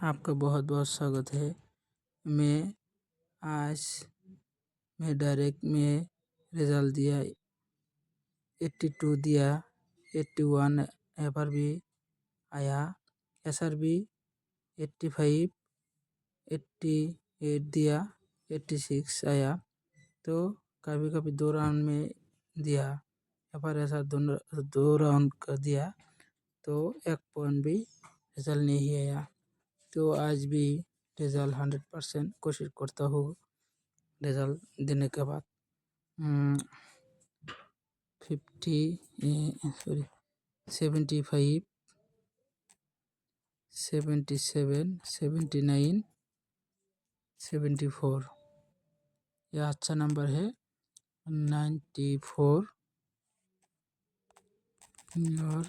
आपका बहुत बहुत स्वागत है। मैं आज डायरेक्ट में रिज़ल्ट दिया 82 दिया, 81 FRB आया, SRB 85, 88 दिया, 86 आया। तो कभी कभी 2 राउंड में दिया या फिर ऐसा 2 राउंड का दिया तो 1 पॉइंट भी रिजल्ट नहीं आया। तो आज भी रिजल्ट 100% कोशिश करता हूँ रिजल्ट देने के बाद 75, 77, 79, 74 यह अच्छा नंबर है। 94 और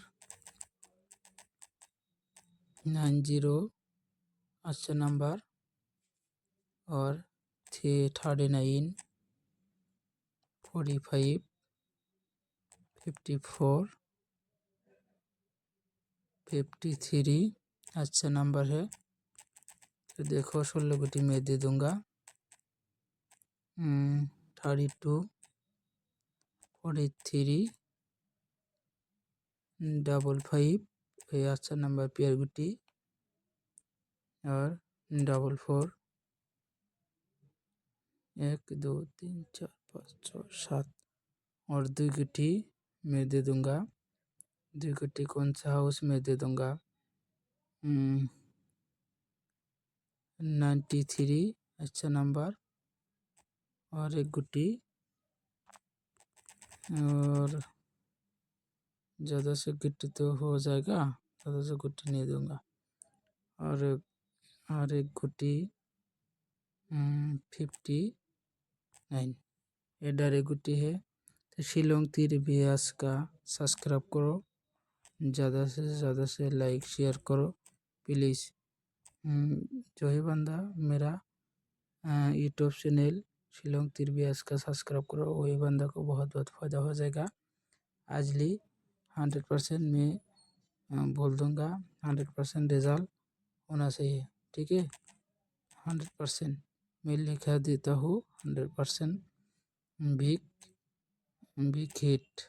90 अच्छा नंबर और 39, 45, 54, 53 अच्छा नंबर है। तो देखो 16 गुटी में दे दूंगा। 32, 43, 55 ये अच्छा नंबर पेयर गुटी और 44, 1 2 3 4 5 6 7 और 2 गुटी में दे दूंगा। 2 गुटी कौन सा हाउस में दे दूंगा। 93 अच्छा नंबर और 1 गुटी और ज़्यादा से गुटी तो हो जाएगा, ज़्यादा से गुटी नहीं दूंगा। और 1 गुटी 59 ये डायरेक्ट गुटी है। तो शिलोंग तीर अभ्यास का सब्सक्राइब करो, ज़्यादा से लाइक शेयर करो प्लीज़। जो ही बंदा मेरा यूट्यूब चैनल शिलोंग तीर अभ्यास का सब्सक्राइब करो वही बंदा को बहुत बहुत फ़ायदा हो जाएगा। आज ली 100% मैं बोल दूंगा 100% रिजल्ट होना चाहिए, ठीक है। 100% मैं लिखा देता हूँ 100% बिग हिट,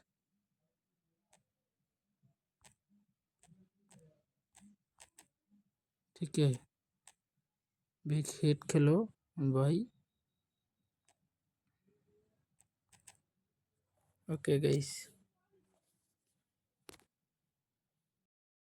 ठीक है। बिग हिट खेलो भाई। Okay guys.